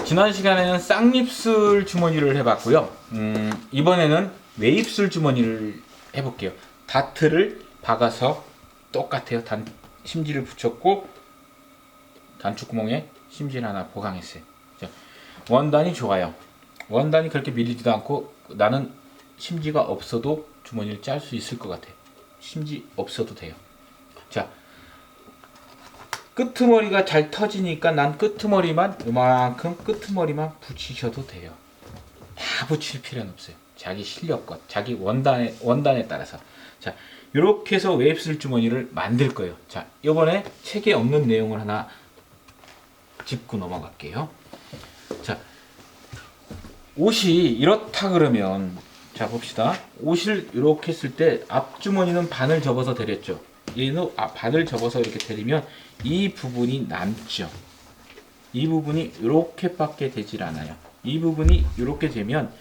지난 시간에는 쌍립술 주머니를 해봤고요. 이번에는 외입술 주머니를 해볼게요. 다트를 박아서 똑같아요. 심지를 붙였고 단축구멍에 심지를 하나 보강했어요. 자, 원단이 좋아요. 원단이 그렇게 밀리지도 않고 나는 심지가 없어도 주머니를 짤 수 있을 것 같아요. 심지 없어도 돼요. 자, 끄트머리가 잘 터지니까 난 끄트머리만 이만큼 끄트머리만 붙이셔도 돼요. 다 붙일 필요는 없어요. 자기 실력껏, 자기 원단에 따라서. 자, 이렇게 해서 웨입슬 주머니를 만들 거예요. 자, 이번에 책에 없는 내용을 하나 짚고 넘어갈게요. 자, 옷이 이렇다 그러면, 자 봅시다. 옷을 이렇게 했을 때 앞주머니는 반을 접어서 데렸죠. 얘는 반을 접어서 이렇게 데리면 이 부분이 남죠. 이 부분이 이렇게밖에 되질 않아요. 이 부분이 이렇게 되면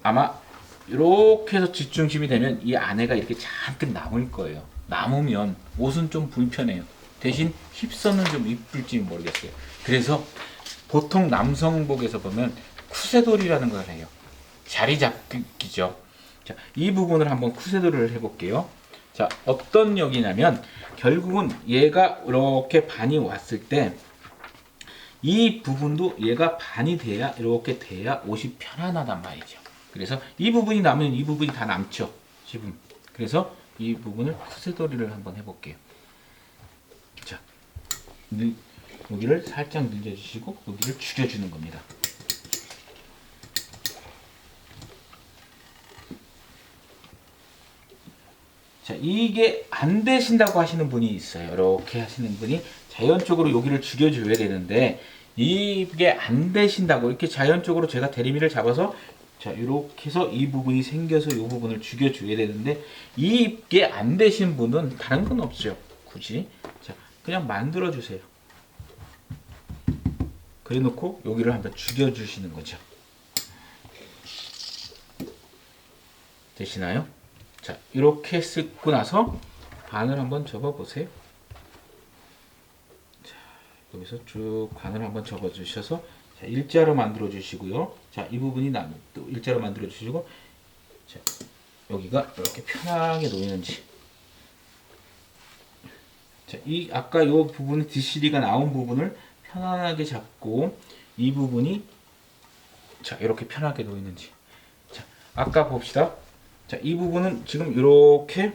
아마 이렇게 해서 뒷중심이 되면 이 안에가 이렇게 잔뜩 남을 거예요. 남으면 옷은 좀 불편해요. 대신 힙선은 좀 이쁠지 모르겠어요. 그래서 보통 남성복에서 보면 쿠세돌이라는 걸 해요. 자리 잡기죠. 자, 이 부분을 한번 쿠세돌을 해볼게요. 자, 어떤 역이냐면 결국은 얘가 이렇게 반이 왔을 때 이 부분도 얘가 반이 돼야 이렇게 돼야 옷이 편안하단 말이죠. 그래서 이 부분이 남으면 이 부분이 다 남죠. 지금. 그래서 이 부분을 쿠세돌이를 한번 해볼게요. 자, 여기를 살짝 늘려주시고 여기를 줄여주는 겁니다. 자, 이게 안 되신다고 하시는 분이 있어요. 이렇게 하시는 분이 자연적으로 여기를 줄여줘야 되는데 이게 안 되신다고 이렇게 자연적으로 제가 대리미를 잡아서 자 이렇게 해서 이 부분이 생겨서 이 부분을 죽여줘야 되는데 이게 안 되신 분은 다른 건 없죠. 굳이 자 그냥 만들어 주세요. 그래 놓고 여기를 한번 죽여주시는 거죠. 되시나요? 자 이렇게 쓰고 나서 반을 한번 접어 보세요. 자 여기서 쭉 반을 한번 접어 주셔서 자, 일자로 만들어 주시고요. 자, 이 부분이 또 일자로 만들어 주시고, 자, 여기가 이렇게 편하게 놓이는지. 자, 아까 이 부분, 뒷시리가 나온 부분을 편안하게 잡고, 이 부분이, 자, 이렇게 편하게 놓이는지. 자, 아까 봅시다. 자, 이 부분은 지금 이렇게,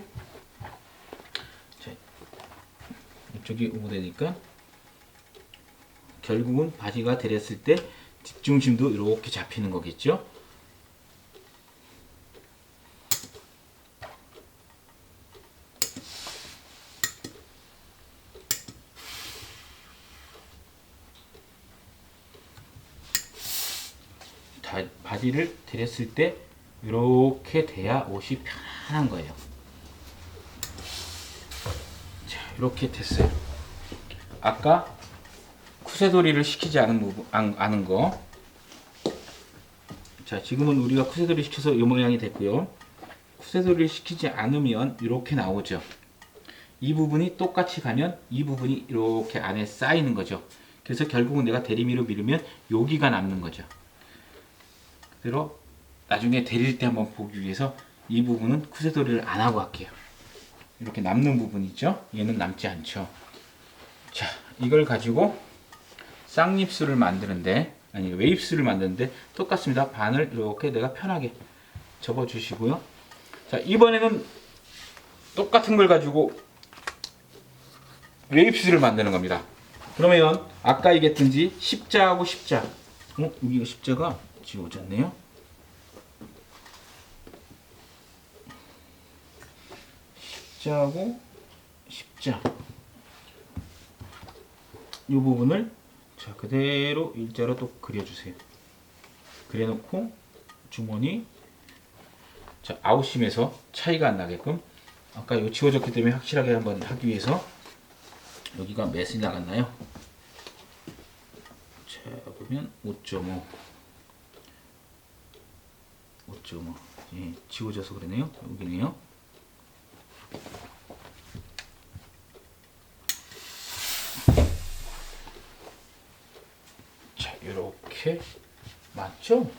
자, 이쪽이 오되니까, 결국은 바지가 데렸을 때 뒷중심도 이렇게 잡히는 거겠죠. 바지를 데렸을 때 이렇게 돼야 옷이 편한 거예요. 자, 이렇게 됐어요. 아까 쿠세돌이를 시키지 않은 거. 자, 지금은 우리가 쿠세돌이 시켜서 이 모양이 됐고요. 쿠세돌이를 시키지 않으면 이렇게 나오죠. 이 부분이 똑같이 가면 이 부분이 이렇게 안에 쌓이는 거죠. 그래서 결국은 내가 대리미로 밀으면 여기가 남는 거죠. 그대로 나중에 데릴 때 한번 보기 위해서 이 부분은 쿠세돌이를 안 하고 할게요. 이렇게 남는 부분 있죠? 얘는 남지 않죠. 자, 이걸 가지고 쌍립술을 만드는데 아니 웨입술을 만드는데 똑같습니다. 반을 이렇게 내가 편하게 접어 주시고요. 자 이번에는 똑같은 걸 가지고 웨입술을 만드는 겁니다. 그러면 아까 얘기했던지 십자하고 십자 여기가 십자가 지워졌네요. 십자하고 십자 이 부분을 자 그대로 일자로 또 그려주세요. 그려놓고 주머니 자 아웃심에서 차이가 안 나게끔 아까 이거 지워졌기 때문에 확실하게 한번 하기 위해서 여기가 몇이 나갔나요? 자 보면 5.5 예, 지워져서 그러네요. 여기네요. 이렇게 맞죠?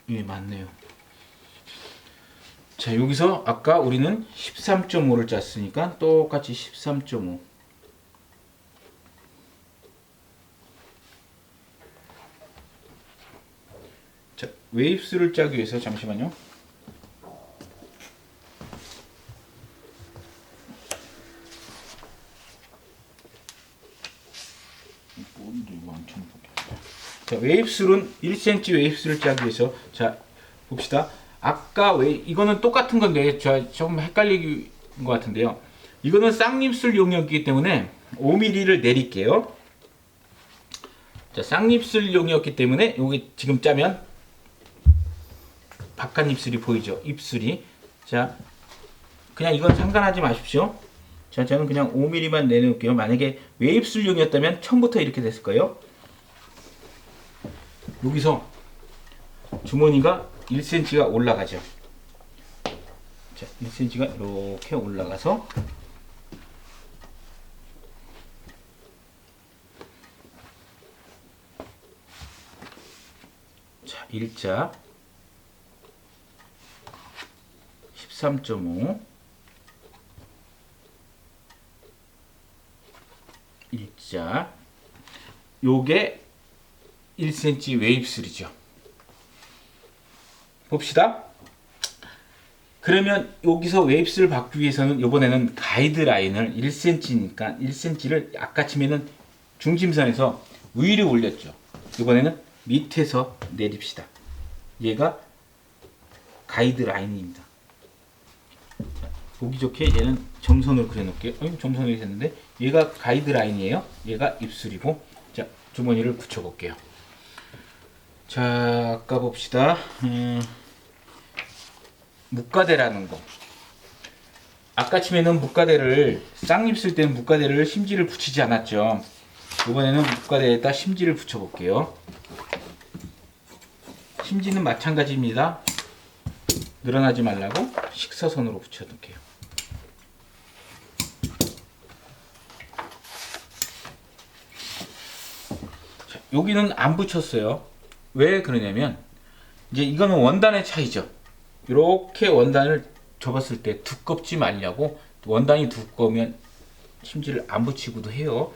예, 맞네요. 자, 여기서 아까 우리는 13.5를 짰으니까 똑같이 13.5. 자, 웨이브스를 짜기 위해서 잠시만요. 자, 웨이브스는 1cm 웨이브스를 짜기 위해서, 자, 봅시다. 아까 이거는 똑같은 건데 좀 헷갈리는 것 같은데요. 이거는 쌍립술 용이었기 때문에 5mm를 내릴게요. 자, 쌍립술 용이었기 때문에 여기 지금 짜면 바깥 입술이 보이죠? 입술이. 자, 그냥 이건 상관하지 마십시오. 자, 저는 그냥 5mm만 내놓을게요. 만약에 웨이브술용이었다면 처음부터 이렇게 됐을 거예요. 여기서 주머니가 1cm가 올라가죠. 자, 1cm가 이렇게 올라가서 자, 일자 13.5 일자 요게 1cm 웨이브술이죠. 봅시다. 그러면 여기서 웨이브스를 받기 위해서는 이번에는 가이드라인을 1cm니까 1cm를 아까 치면은 중심선에서 위로 올렸죠. 이번에는 밑에서 내립시다. 얘가 가이드라인입니다. 보기 좋게 얘는 점선으로 그려놓을게요. 점선이 됐는데 얘가 가이드라인이에요. 얘가 입술이고, 자, 주머니를 붙여볼게요. 자, 아까 봅시다. 묵가대라는 거. 아까 치면은 묵가대를 쌍립술 때는 묵가대를 심지를 붙이지 않았죠. 이번에는 묵가대에다 심지를 붙여볼게요. 심지는 마찬가지입니다. 늘어나지 말라고 식사선으로 붙여놓을게요. 자, 여기는 안 붙였어요. 왜 그러냐면 이제 이거는 원단의 차이죠. 이렇게 원단을 접었을 때 두껍지 말려고, 원단이 두꺼우면 심지를 안 붙이고도 해요.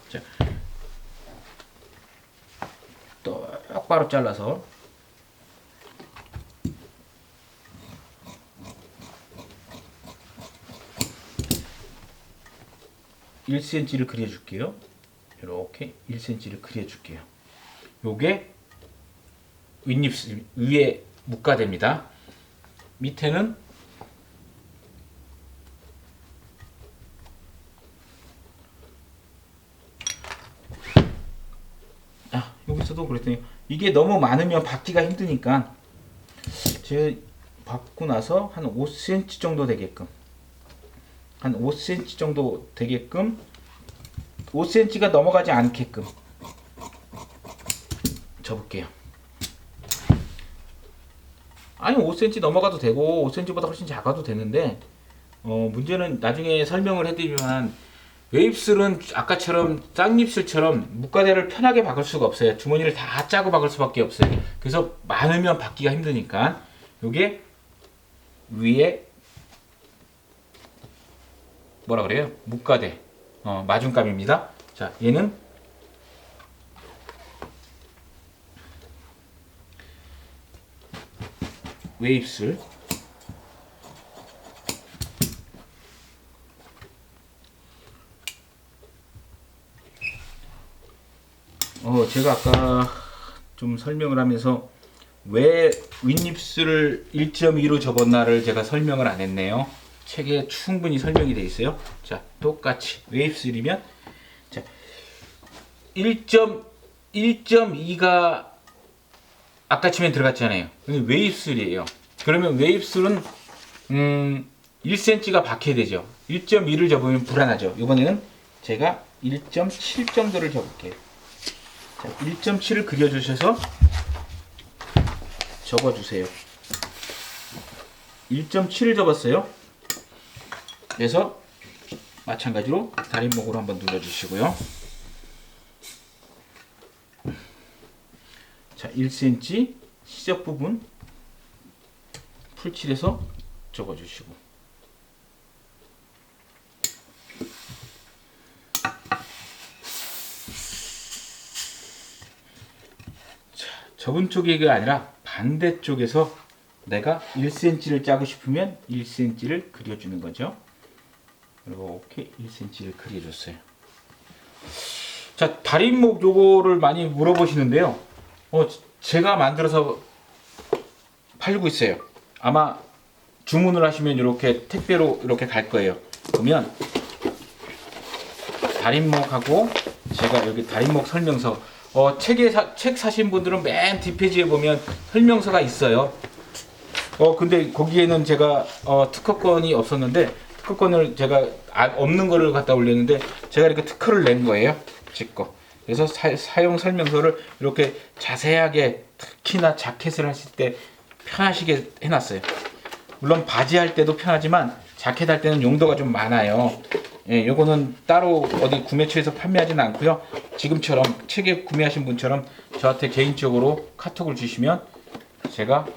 자, 똑바로 잘라서 (1cm를) 그려줄게요. 이렇게 1cm를 그려줄게요. 요게 윗입술 위에 묵가대입니다. 밑에는 여기서도 그랬더니 이게 너무 많으면 받기가 힘드니까 제가 받고 나서 한 5cm 정도 되게끔, 한 5cm 정도 되게끔, 5cm가 넘어가지 않게끔 접을게요. 아니 5cm 넘어가도 되고 5cm보다 훨씬 작아도 되는데, 문제는 나중에 설명을 해드리면 웨이브술은 아까처럼 쌍립술처럼 묵가대를 편하게 박을 수가 없어요. 주머니를 다 짜고 박을 수밖에 없어요. 그래서 많으면 박기가 힘드니까 요게 위에 뭐라 그래요? 묵가대 마중감입니다. 자, 얘는 웨이브술. 제가 아까 좀 설명을 하면서 왜 윗입술을 1.2로 접었나를 제가 설명을 안 했네요. 책에 충분히 설명이 되어 있어요. 자, 똑같이 웨이브술이면 자, 1.2가 아까 치면 들어갔잖아요. 웨이브술이에요. 그러면 웨이브술은 1cm가 박혀야 되죠. 1.2를 접으면 불안하죠. 이번에는 제가 1.7 정도를 접을게요. 자, 1.7을 그려주셔서 접어주세요. 1.7을 접었어요. 그래서 마찬가지로 다림목으로 한번 눌러주시고요. 자, 1cm 시접 부분 풀칠해서 접어주시고, 자, 접은 쪽이 아니라 반대쪽에서 내가 1cm를 짜고 싶으면 1cm를 그려주는 거죠. 이렇게 1cm를 그려줬어요. 자, 다림목 요거를 많이 물어보시는데요. 제가 만들어서 팔고 있어요. 아마 주문을 하시면 이렇게 택배로 이렇게 갈 거예요. 그러면 다림목하고 제가 여기 다림목 설명서, 책 사신 분들은 맨 뒷페이지에 보면 설명서가 있어요. 근데 거기에는 제가 특허권이 없었는데, 특허권을 제가 없는 거를 갖다 올렸는데 제가 이렇게 특허를 낸 거예요. 제 거. 그래서 사용 설명서를 이렇게 자세하게, 특히나 자켓을 하실 때 편하시게 해놨어요. 물론 바지 할 때도 편하지만 자켓 할 때는 용도가 좀 많아요. 예, 요거는 따로 어디 구매처에서 판매하지는 않고요. 지금처럼 책에 구매하신 분처럼 저한테 개인적으로 카톡을 주시면 제가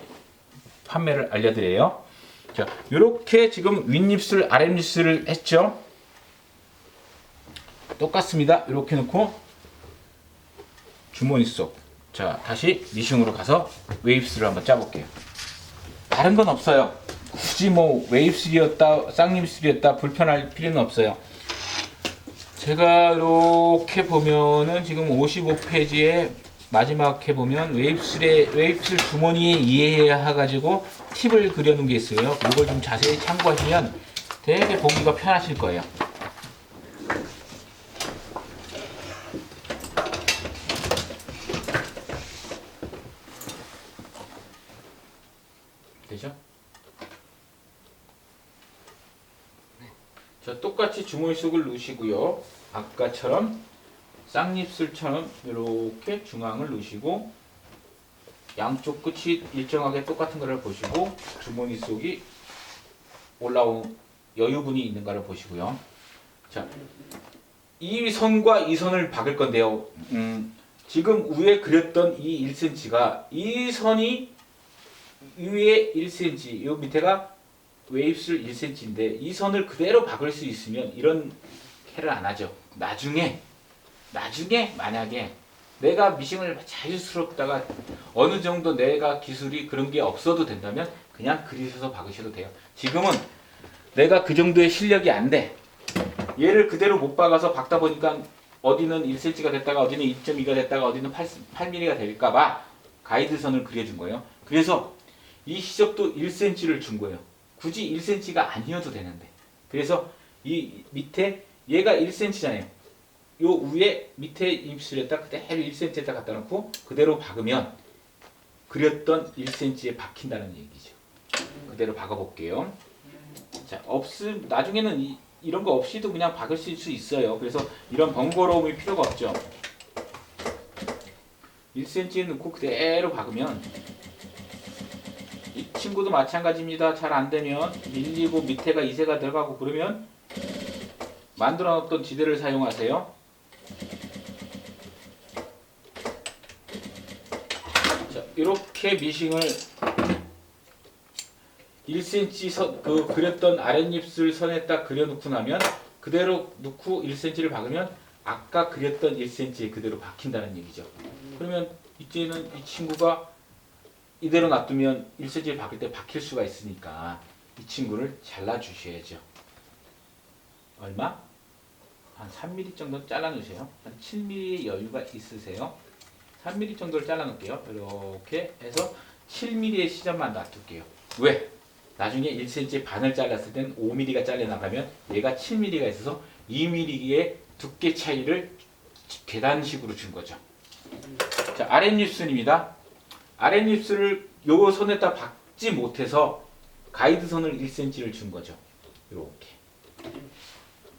판매를 알려드려요. 자, 요렇게 지금 윗입술, 아랫입술을 했죠. 똑같습니다. 이렇게 놓고 주머니 속. 자, 다시 미싱으로 가서 웨이브스를 한번 짜볼게요. 다른 건 없어요. 굳이 뭐 웨이브스였다, 쌍입술이었다 불편할 필요는 없어요. 제가 이렇게 보면은 지금 55페이지에 마지막 해 보면 웨이브슬 주머니에 이해해가지고 팁을 그려놓은 게 있어요. 이걸 좀 자세히 참고하시면 되게 보기가 편하실 거예요. 되죠? 자, 똑같이 주머니 속을 넣으시고요. 아까처럼 쌍입술처럼 이렇게 중앙을 넣으시고, 양쪽 끝이 일정하게 똑같은 것을 보시고, 주머니 속이 올라온 여유분이 있는가를 보시고요. 자, 이 선과 이 선을 박을 건데요. 지금 위에 그렸던 이 1cm가, 이 선이 위에 1cm, 요 밑에가 웨이브슬 1cm인데 이 선을 그대로 박을 수 있으면 이런 캐를 안 하죠. 나중에 만약에 내가 미싱을 자유스럽다가 어느 정도 내가 기술이 그런 게 없어도 된다면 그냥 그리셔서 박으셔도 돼요. 지금은 내가 그 정도의 실력이 안 돼. 얘를 그대로 못 박아서 박다 보니까 어디는 1cm가 됐다가 어디는 2.2가 됐다가 어디는 8mm가 될까봐 가이드선을 그려준 거예요. 그래서 이 시접도 1cm를 준 거예요. 굳이 1cm가 아니어도 되는데. 그래서 이 밑에 얘가 1cm잖아요. 요 위에 밑에 입술에다 그대로 1cm에다 갖다 놓고 그대로 박으면 그렸던 1cm에 박힌다는 얘기죠. 그대로 박아 볼게요. 자, 나중에는 이런 거 없이도 그냥 박을 수 있어요. 그래서 이런 번거로움이 필요가 없죠. 1cm에 넣고 그대로 박으면, 이 친구도 마찬가지입니다. 잘 안되면 밀리고 밑에가 이세가 들어가고 그러면 만들어 놓았던 지대를 사용하세요. 자, 이렇게 미싱을 1cm 그렸던 아랫입술 선에 딱 그려놓고 나면 그대로 놓고 1cm를 박으면 아까 그렸던 1cm에 그대로 박힌다는 얘기죠. 그러면 이제는 이 친구가 이대로 놔두면 1cm에 박을 때 박힐 수가 있으니까 이 친구를 잘라 주셔야죠. 얼마? 한 3mm 정도 잘라 놓으세요. 한 7mm의 여유가 있으세요. 3mm 정도를 잘라 놓을게요. 이렇게 해서 7mm의 시점만 놔둘게요. 왜? 나중에 1cm 반을 잘랐을 땐 5mm가 잘려 나가면 얘가 7mm가 있어서 2mm의 두께 차이를 계단식으로 준 거죠. 자, 아랫입술입니다. 아랫입술을 요 선에다 박지 못해서 가이드선을 1cm를 준 거죠. 이렇게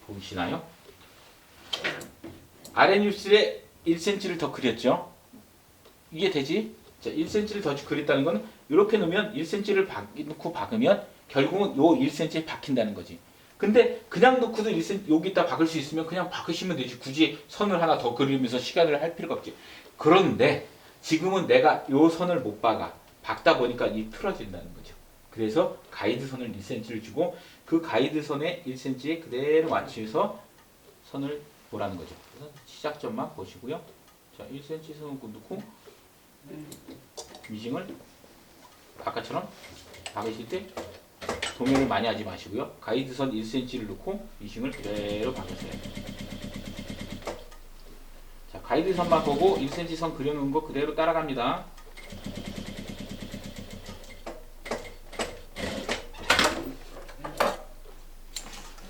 보이시나요? 아랫입술에 1cm를 더 그렸죠. 이게 되지? 자, 1cm를 더 그렸다는 건 이렇게 놓으면 1cm를 놓고 박으면 결국은 요 1cm에 박힌다는 거지. 근데 그냥 놓고도 1cm 여기다 박을 수 있으면 그냥 박으시면 되지. 굳이 선을 하나 더 그리면서 시간을 할 필요가 없지. 그런데 지금은 내가 요 선을 못 박다 보니까 이 틀어진다는 거죠. 그래서 가이드선을 1cm를 주고 그 가이드선에 1cm에 그대로 맞추어서 선을 보라는 거죠. 그래서 시작점만 보시고요. 자, 1cm 선을 놓고 미싱을 아까처럼 박으실 때 동요를 많이 하지 마시고요. 가이드선 1cm를 놓고 미싱을 그대로 박으세요. 자, 가이드선만 보고 1cm 선 그려놓은 거 그대로 따라갑니다.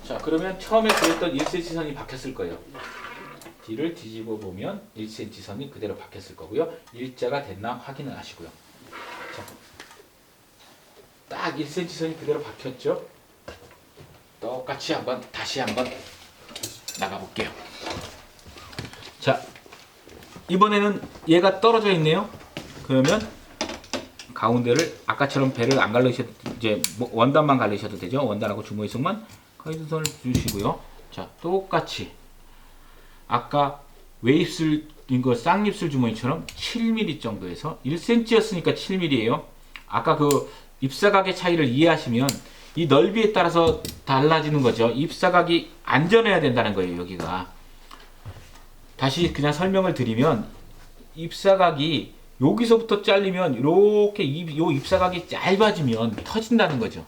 자, 그러면 처음에 그렸던 1cm 선이 박혔을 거예요. 뒤를 뒤집어 보면 1cm 선이 그대로 박혔을 거고요. 일자가 됐나 확인을 하시고요. 자, 딱 1cm 선이 그대로 박혔죠? 똑같이 다시 한번 나가볼게요. 자, 이번에는 얘가 떨어져 있네요. 그러면 가운데를 아까처럼 배를 안 갈르셔도 이제 원단만 갈르셔도 되죠. 원단하고 주머니속만 가이드선을 주시고요. 자, 똑같이 아까 웨입슬 이거 쌍입술 주머니처럼 7mm 정도에서 1cm였으니까 7mm예요. 아까 그 입사각의 차이를 이해하시면 이 넓이에 따라서 달라지는 거죠. 입사각이 안전해야 된다는 거예요. 여기가 다시 그냥 설명을 드리면 입사각이 여기서부터 잘리면 이렇게 요 입사각이 짧아지면 터진다는 거죠.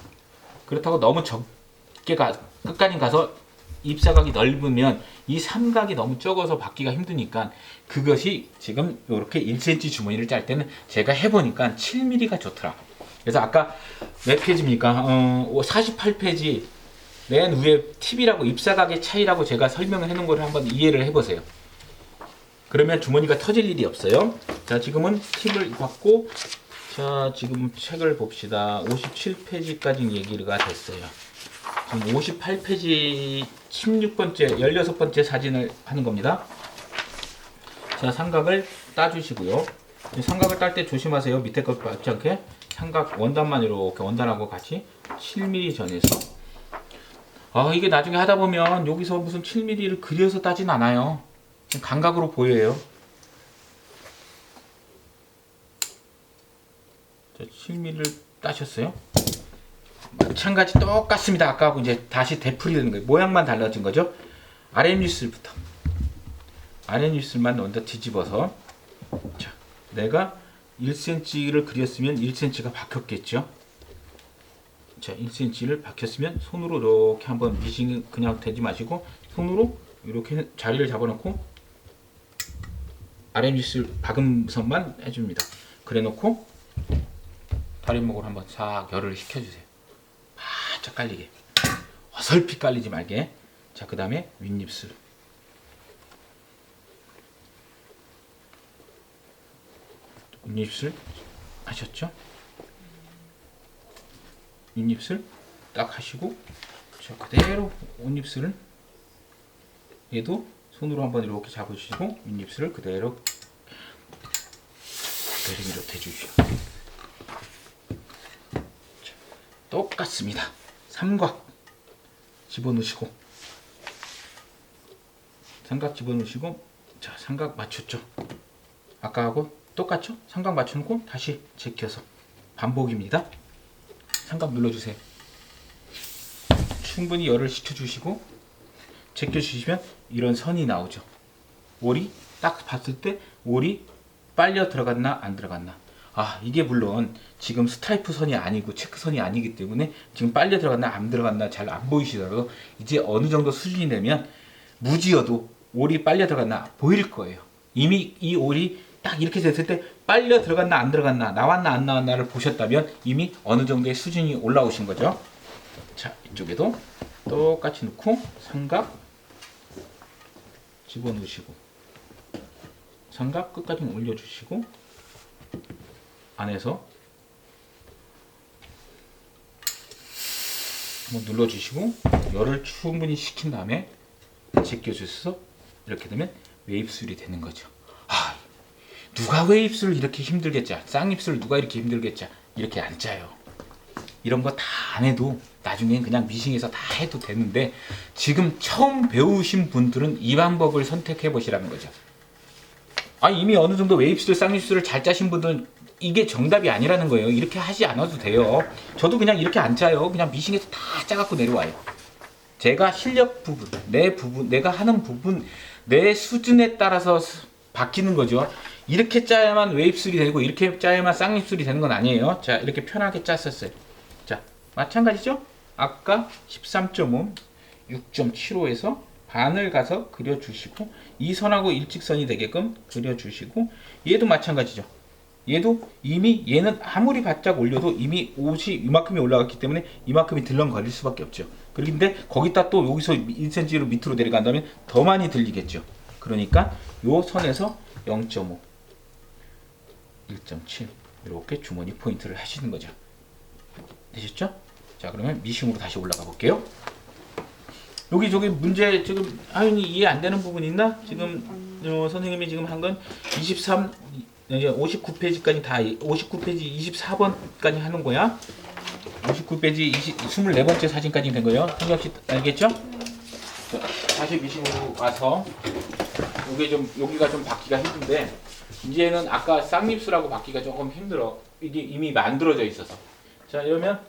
그렇다고 너무 적게 끝까지 가서 입사각이 넓으면 이 삼각이 너무 적어서 받기가 힘드니까 그것이 지금 이렇게 1cm 주머니를 짤 때는 제가 해보니까 7mm가 좋더라. 그래서 아까 몇 페이지입니까? 48페이지 맨 위에 팁이라고 입사각의 차이라고 제가 설명을 해놓은 걸 한번 이해를 해보세요. 그러면 주머니가 터질 일이 없어요. 자, 지금은 팁을 받고 자, 지금 책을 봅시다. 57페이지까지 얘기가 됐어요. 지금 58페이지 16번째, 16번째 사진을 하는 겁니다. 자, 삼각을 따주시고요. 삼각을 딸 때 조심하세요. 밑에 것 받지 않게. 삼각 원단만 이렇게 원단하고 같이 7mm 전해서 이게 나중에 하다 보면 여기서 무슨 7mm를 그려서 따진 않아요. 감각으로 보여요. 자, 7mm를 따셨어요. 마찬가지 똑같습니다. 아까하고 이제 다시 되풀이되는 거예요. 모양만 달라진 거죠. 아랫입술부터 아랫입술만 먼저 뒤집어서 자, 내가 1cm를 그렸으면 1cm가 박혔겠죠. 자, 1cm를 박혔으면 손으로 이렇게 한번 미싱 그냥 대지 마시고 손으로 이렇게 자리를 잡아놓고 아랫입술 박음선만 해줍니다. 그래놓고 다리목을 한번 싹 열을 식혀주세요. 바짝 깔리게, 어설피 깔리지 말게. 자, 그 다음에 윗입술. 윗입술 하셨죠? 윗입술 딱 하시고 자, 그대로 옷입술을 얘도 손으로 한번 이렇게 잡으시고 윗입술을 그대로 이렇게 대주시오. 똑같습니다. 삼각 집어넣으시고 삼각 집어넣으시고 자, 삼각 맞췄죠? 아까하고 똑같죠? 삼각 맞춰놓고 다시 제껴서 반복입니다. 삼각 눌러주세요. 충분히 열을 식혀주시고 제껴주시면 이런 선이 나오죠. 올이 딱 봤을 때 올이 빨려 들어갔나 안 들어갔나. 이게 물론 지금 스트라이프 선이 아니고 체크 선이 아니기 때문에 지금 빨려 들어갔나 안 들어갔나 잘 안 보이시더라도 이제 어느 정도 수준이 되면 무지어도 올이 빨려 들어갔나 보일 거예요. 이미 이 올이 딱 이렇게 됐을 때 빨려 들어갔나 안 들어갔나 나왔나 안 나왔나를 보셨다면 이미 어느 정도의 수준이 올라오신 거죠. 자, 이쪽에도 똑같이 넣고 삼각 집어넣으시고 삼각 끝까지 올려주시고 안에서 한번 눌러주시고 열을 충분히 식힌 다음에 제껴주셔서 이렇게 되면 웨입술이 되는 거죠. 누가 왜 입술을 이렇게 힘들게 짜? 쌍입술을 누가 이렇게 힘들게 짜? 이렇게 안 짜요. 이런 거 다 안 해도 나중엔 그냥 미싱에서 다 해도 되는데 지금 처음 배우신 분들은 이 방법을 선택해 보시라는 거죠. 이미 어느 정도 웨입술, 쌍입술을 잘 짜신 분들은 이게 정답이 아니라는 거예요. 이렇게 하지 않아도 돼요. 저도 그냥 이렇게 안 짜요. 그냥 미싱에서 다 짜갖고 내려와요. 제가 실력 부분, 내가 하는 부분, 내 수준에 따라서 바뀌는 거죠. 이렇게 짜야만 웨입술이 되고 이렇게 짜야만 쌍입술이 되는 건 아니에요. 자, 이렇게 편하게 짰었어요. 자, 마찬가지죠? 아까 13.5, 6.75에서 반을 가서 그려주시고 이 선하고 일직선이 되게끔 그려주시고 얘도 마찬가지죠. 얘도 이미 얘는 아무리 바짝 올려도 이미 옷이 이만큼이 올라갔기 때문에 이만큼이 들렁거릴 수밖에 없죠. 그런데 거기다 또 여기서 1cm로 밑으로 내려간다면 더 많이 들리겠죠. 그러니까 요 선에서 0.5, 1.7 이렇게 주머니 포인트를 하시는 거죠. 되셨죠? 자, 그러면 미싱으로 다시 올라가 볼게요. 여기 저기 문제 지금 하윤이 이해 안 되는 부분 있나? 지금 선생님이 지금 한 건 23 이제 59페이지까지 다 59페이지 24번까지 하는 거야. 59페이지 24번째 사진까지 된 거예요. 성경 씨 알겠죠? 자, 다시 미싱으로 와서 여기가 좀 받기가 힘든데 이제는 아까 쌍립술하고 받기가 조금 힘들어. 이게 이미 만들어져 있어서. 자, 이러면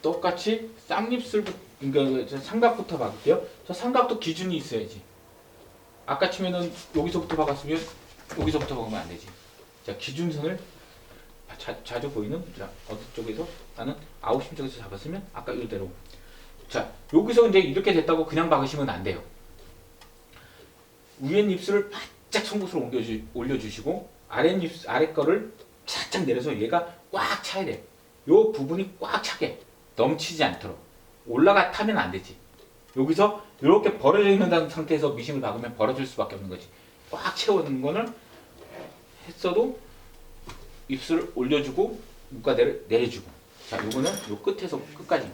똑같이 쌍립술 그러니까 삼각부터 박을게요. 저 삼각도 기준이 있어야지. 아까 치면은 여기서부터 박았으면 여기서부터 박으면 안 되지. 자, 기준선을 자주 보이는 어디 쪽에서 나는 아웃심 쪽에서 잡았으면 아까 이대로. 자, 여기서 이제 이렇게 됐다고 그냥 박으시면 안 돼요. 위에 입술을 바짝 송곳으로 올려주시고 아래 거를 살짝 내려서 얘가 꽉 차야 돼. 요 부분이 꽉 차게 넘치지 않도록 타면 안 되지. 여기서 이렇게 벌어져 있는 상태에서 미싱을 박으면 벌어질 수밖에 없는 거지. 꽉 채우는 거는 했어도 입술을 올려주고 물가대를 내려주고. 자, 요거는 요 끝에서 끝까지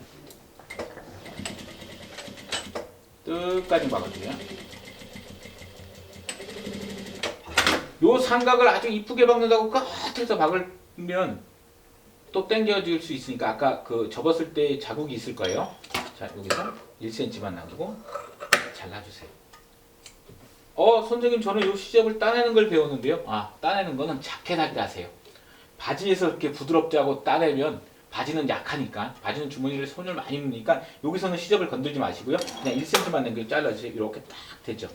박아줘요. 요 삼각을 아주 이쁘게 박는다고 끝에서 박으면 또 당겨줄 수 있으니까 아까 그 접었을 때 자국이 있을 거예요. 자, 여기서 1cm만 놔두고 잘라주세요. 선생님 저는 요 시접을 따내는 걸 배웠는데요. 따내는 거는 자켓하게 하세요. 바지에서 이렇게 부드럽지 하고 따내면 바지는 약하니까, 바지는 주머니를 손을 많이 넣으니까 여기서는 시접을 건들지 마시고요. 그냥 1cm만 남겨 잘라주세요. 이렇게 딱 되죠.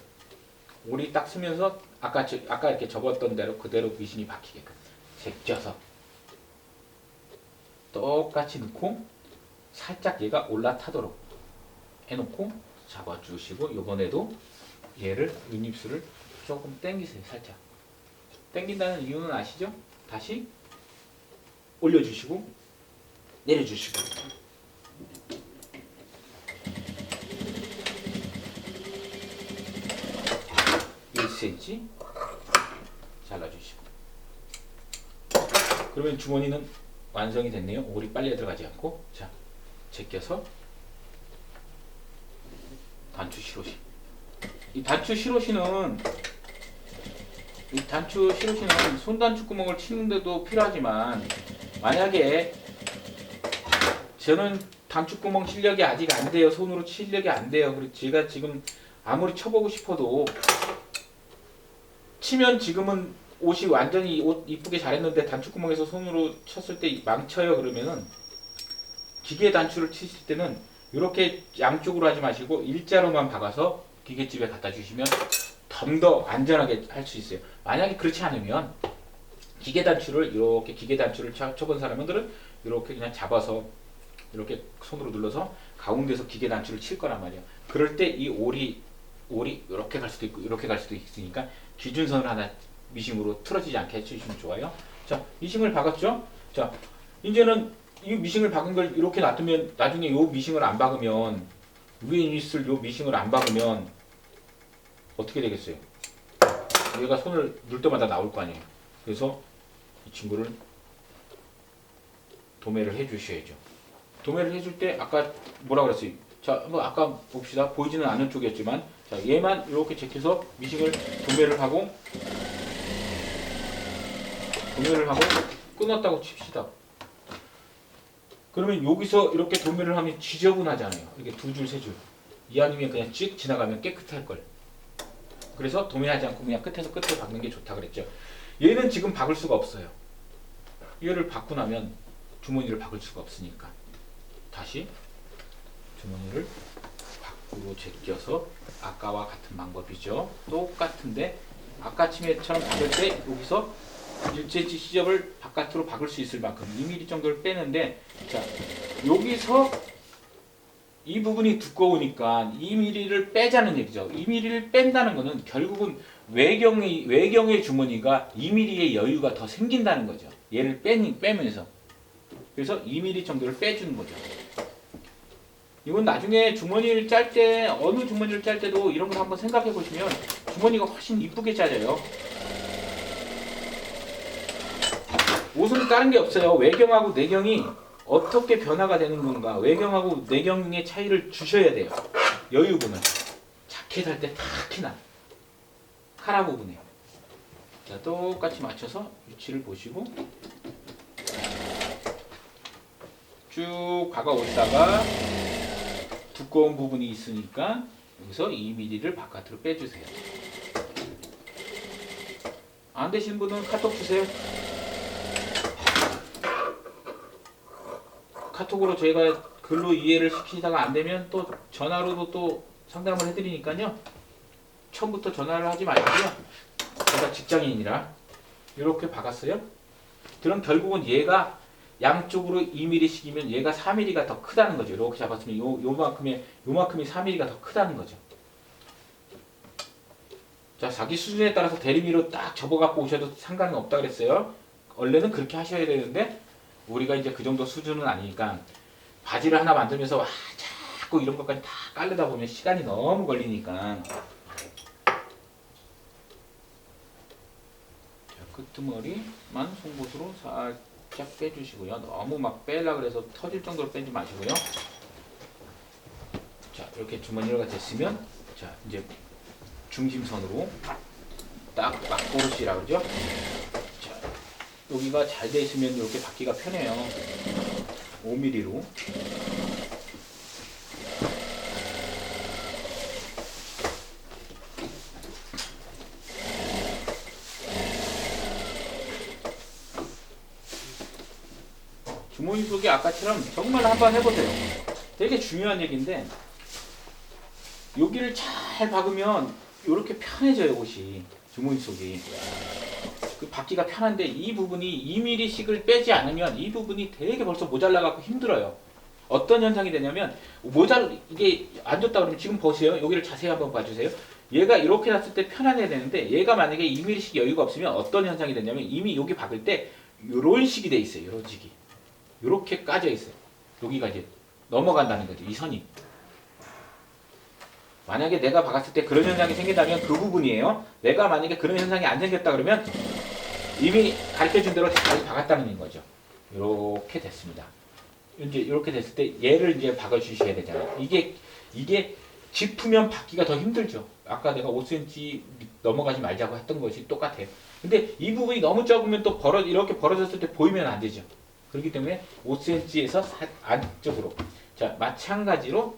올이 딱 쓰면서 아까 이렇게 접었던 대로 그대로 미싱이 박히게끔 제껴서 똑같이 넣고 살짝 얘가 올라타도록 해놓고 잡아주시고, 이번에도 얘를 윗입술을 조금 당기세요. 살짝 당긴다는 이유는 아시죠? 다시 올려주시고 내려주시고. cm 잘라주시고. 그러면 주머니는 완성이 됐네요. 올이 빨리 들어가지 않고. 자, 제껴서 단추 시로시. 이 단추 시로시는 손단추 구멍을 치는데도 필요하지만, 만약에 저는 단추 구멍 실력이 아직 안 돼요. 손으로 실력이 안 돼요. 그리고 제가 지금 아무리 쳐보고 싶어도 치면 지금은 옷이 완전히 옷 이쁘게 잘했는데 단추 구멍에서 손으로 쳤을 때 망쳐요. 그러면은 기계 단추를 치실 때는 이렇게 양쪽으로 하지 마시고 일자로만 박아서 기계집에 갖다 주시면 좀 더 안전하게 할 수 있어요. 만약에 그렇지 않으면 기계 단추를 쳐본 사람들은 이렇게 그냥 잡아서 이렇게 손으로 눌러서 가운데서 기계 단추를 칠 거란 말이에요. 그럴 때 이 올이 이렇게 갈 수도 있고 이렇게 갈 수도 있으니까 기준선을 하나 미싱으로 틀어지지 않게 해주시면 좋아요. 자, 미싱을 박았죠? 자, 이제는 이 미싱을 박은 걸 이렇게 놔두면 나중에 요 미싱을 안 박으면, 위에 있을 요 미싱을 안 박으면 어떻게 되겠어요? 얘가 손을 넣을 때마다 나올 거 아니에요. 그래서 이 친구를 도매를 해 주셔야죠. 도매를 해줄 때 아까 뭐라 그랬어요? 자, 한번 아까 봅시다. 보이지는 않는 쪽이었지만, 자, 얘만 이렇게 제껴서 미싱을 도매를 하고 도매를 하고 끊었다고 칩시다. 그러면 여기서 이렇게 도매를 하면 지저분하잖아요. 이렇게 두 줄, 세 줄. 이 아니면 그냥 쭉 지나가면 깨끗할 걸. 그래서 도매하지 않고 그냥 끝에서 끝을 박는 게 좋다 그랬죠. 얘는 지금 박을 수가 없어요. 얘를 박고 나면 주머니를 박을 수가 없으니까 다시 주머니를 밖으로 제껴서 아까와 같은 방법이죠. 똑같은데 아까 치매처럼 박을 때 여기서 1cm 시접을 바깥으로 박을 수 있을 만큼 2mm 정도를 빼는데, 자 여기서 이 부분이 두꺼우니까 2mm를 빼자는 얘기죠. 2mm를 뺀다는 것은 결국은 외경의 주머니가 2mm의 여유가 더 생긴다는 거죠. 얘를 빼면서. 그래서 2mm 정도를 빼주는 거죠. 이건 나중에 주머니를 짤 때, 어느 주머니를 짤 때도 이런 걸 한번 생각해 보시면 주머니가 훨씬 이쁘게 짜져요. 옷은 다른 게 없어요. 외경하고 내경이 어떻게 변화가 되는 건가, 외경하고 내경의 차이를 주셔야 돼요. 여유분을. 자켓 할 때 특히나 카라 부분에. 자, 똑같이 맞춰서 위치를 보시고 쭉 박아오시다가 두꺼운 부분이 있으니까 여기서 2mm를 바깥으로 빼주세요. 안 되신 분은 카톡 주세요. 카톡으로 저희가 글로 이해를 시키다가 안 되면 또 전화로도 또 상담을 해드리니까요. 처음부터 전화를 하지 말고요. 제가 직장인이라 이렇게 박았어요. 그럼 결국은 얘가 양쪽으로 2mm씩이면 얘가 4mm가 더 크다는 거죠. 이렇게 잡았으면 요만큼이 4mm가 더 크다는 거죠. 자, 자기 수준에 따라서 대리미로 딱 접어갖고 오셔도 상관은 없다 그랬어요. 원래는 그렇게 하셔야 되는데 우리가 이제 그 정도 수준은 아니니까 바지를 하나 만들면서 자꾸 이런 것까지 다 깔려다 보면 시간이 너무 걸리니까. 자, 끄트머리만 송곳으로 살짝 빼주시고요. 너무 막 빼려고 해서 터질 정도로 빼지 마시고요. 자, 이렇게 주머니가 됐으면, 자, 이제 중심선으로 딱 막고르시라고 그러죠. 자, 여기가 잘 돼 있으면 이렇게 받기가 편해요. 5mm로. 주머니 속이 아까처럼 정말 한번 해보세요. 되게 중요한 얘기인데 여기를 잘 박으면 이렇게 편해져요. 옷이, 주머니 속이. 그 받기가 편한데 이 부분이 2mm씩을 빼지 않으면 이 부분이 되게 벌써 모자라갖고 힘들어요. 어떤 현상이 되냐면, 이게 안 좋다 그러면 지금 보세요. 여기를 자세히 한번 봐주세요. 얘가 이렇게 놨을 때 편안해야 되는데 얘가 만약에 2mm씩 여유가 없으면 어떤 현상이 되냐면 이미 여기 박을 때 이런 식이 돼 있어요. 이런 식이. 이렇게 까져 있어요. 여기가 이제 넘어간다는 거죠. 이 선이. 만약에 내가 박았을 때 그런 현상이 생긴다면 그 부분이에요. 내가 만약에 그런 현상이 안 생겼다 그러면 이미 가르쳐준 대로 잘 박았다는 거죠. 이렇게 됐습니다. 이제 이렇게 됐을 때 얘를 이제 박아주셔야 되잖아요. 이게 짚으면 박기가 더 힘들죠. 아까 내가 5cm 넘어가지 말자고 했던 것이 똑같아요. 근데 이 부분이 너무 적으면 또 이렇게 벌어졌을 때 보이면 안 되죠. 그렇기 때문에 5cm에서 안쪽으로. 자, 마찬가지로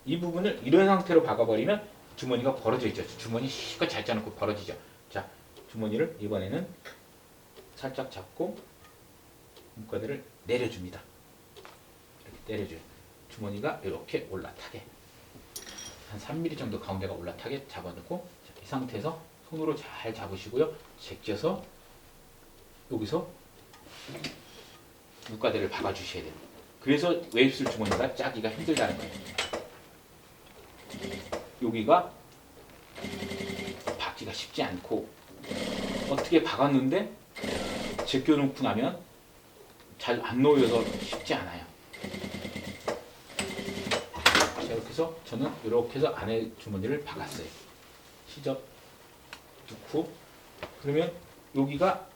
이 부분을 이런 상태로 박아버리면 주머니가 벌어져 있죠. 주머니 실컷 잘 짜놓고 벌어지죠. 자, 주머니를 이번에는 살짝 잡고 문과대를 내려줍니다. 이렇게 내려줘요. 주머니가 이렇게 올라타게. 한 3mm 정도 가운데가 올라타게 잡아놓고, 자, 이 상태에서 손으로 잘 잡으시고요. 제껴서 여기서 문과대를 박아주셔야 돼요. 그래서 웨입슬 주머니가 짜기가 힘들다는 거예요. 여기가 박기가 쉽지 않고 어떻게 박았는데 제껴놓고 나면 잘 안 놓여서 쉽지 않아요. 자, 이렇게 해서 저는 이렇게 해서 안에 주머니를 박았어요. 시접 넣고, 그러면 여기가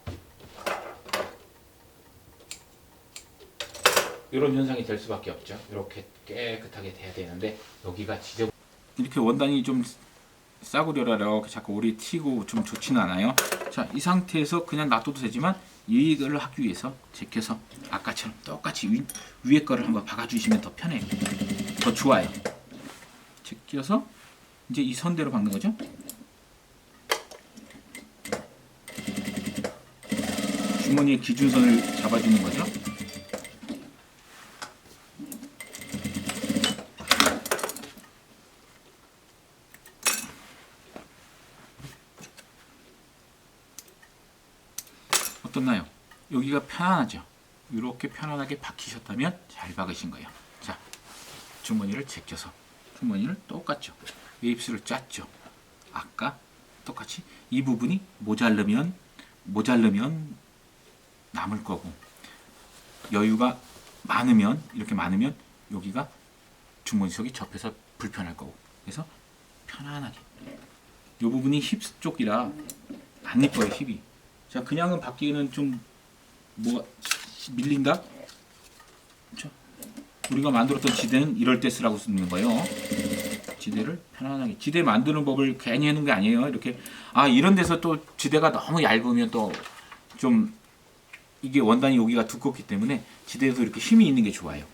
이런 현상이 될 수밖에 없죠. 이렇게 깨끗하게 돼야 되는데 여기가 지저분. 이렇게 원단이 좀 싸구려라 이렇게 자꾸 오리 튀고 좀 좋지는 않아요. 자, 이 상태에서 그냥 놔둬도 되지만 이걸 하기 위해서 제껴서 아까처럼 똑같이 위에 거를 한번 박아주시면 더 편해요. 더 좋아요. 제껴서 이제 이 선대로 박는 거죠. 주머니의 기준선을 잡아주는 거죠. 어떻나요? 여기가 편안하죠? 이렇게 편안하게 박히셨다면 잘 박으신 거예요. 자, 주머니를 제껴서 주머니를 똑같죠? 웨입스를 짰죠? 아까 똑같이 이 부분이 모자르면 남을 거고, 여유가 많으면, 이렇게 많으면 여기가 주머니 속이 접혀서 불편할 거고, 그래서 편안하게. 이 부분이 힙 쪽이라 안 이뻐요, 힙이. 자, 그냥은 받기에는 좀 뭐가 밀린다? 그렇죠? 우리가 만들었던 지대는 이럴 때 쓰라고 쓰는 거예요. 지대를 편안하게. 지대 만드는 법을 괜히 하는 게 아니에요. 이렇게 이런 데서 또 지대가 너무 얇으면 또 좀 이게 원단이 여기가 두껍기 때문에 지대에서 이렇게 힘이 있는 게 좋아요.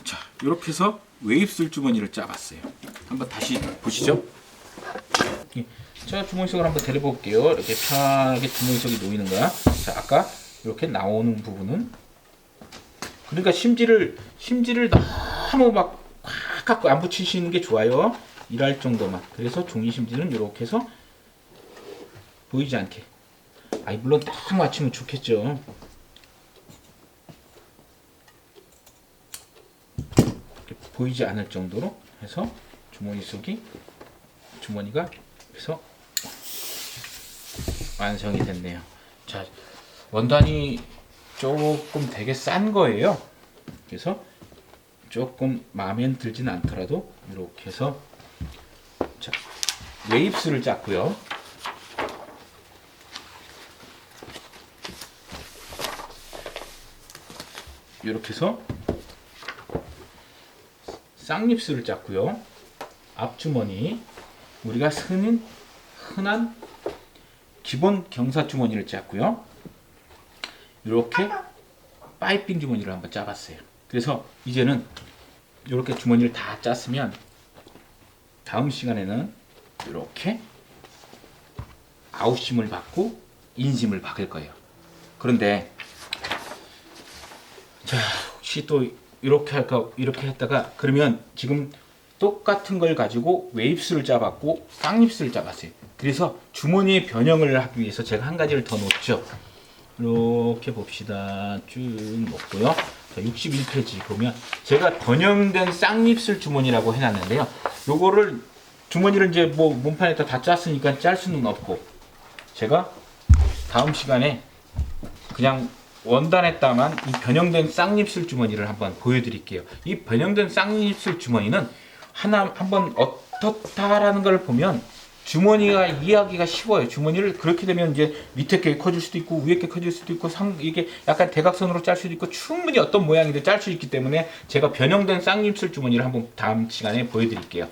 자, 이렇게 해서 웨입슬 주머니를 짜봤어요. 한번 다시 보시죠. 자, 주머니 속을 한번 데려볼게요. 이렇게 편하게 주머니 속이 놓이는 거야. 자, 아까 이렇게 나오는 부분은, 그러니까 심지를 너무 막 꽉 갖고 안 붙이시는 게 좋아요. 일할 정도만. 그래서 종이 심지는 이렇게 해서 보이지 않게. 물론 딱 맞추면 좋겠죠. 보이지 않을 정도로 해서 주머니가 그래서 완성이 됐네요. 자, 원단이 조금 되게 싼 거예요. 그래서 조금 마음에 들진 않더라도 이렇게 해서, 자, 웨입스를 짰고요. 이렇게 해서 쌍립스를 짰고요. 앞주머니, 우리가 흔한 기본 경사 주머니를 짰고요. 이렇게 파이핑 주머니를 한번 짜봤어요. 그래서 이제는 이렇게 주머니를 다 짰으면 다음 시간에는 이렇게 아웃심을 받고 인심을 박을 거예요. 그런데 자, 혹시 또 이렇게 할까, 이렇게 했다가, 그러면 지금 똑같은 걸 가지고 웨입스를 짜봤고 쌍립스를 짜봤어요. 그래서 주머니의 변형을 하기 위해서 제가 한 가지를 더 놓죠. 이렇게 봅시다. 쭉 놓고요. 자, 61페이지 보면 제가 변형된 쌍립슬 주머니라고 해놨는데요. 요거를 주머니를 이제 뭐 몸판에다 다 짰으니까 짤 수는 없고, 제가 다음 시간에 그냥 원단에다만 이 변형된 쌍립슬 주머니를 한번 보여드릴게요. 이 변형된 쌍립슬 주머니는 한번 어떻다라는 걸 보면 주머니가 이해하기가 쉬워요. 주머니를 그렇게 되면 이제 밑에 게 커질 수도 있고 위에 게 커질 수도 있고 이게 약간 대각선으로 짤 수도 있고 충분히 어떤 모양이든 짤 수 있기 때문에 제가 변형된 쌍립슬 주머니를 한번 다음 시간에 보여드릴게요.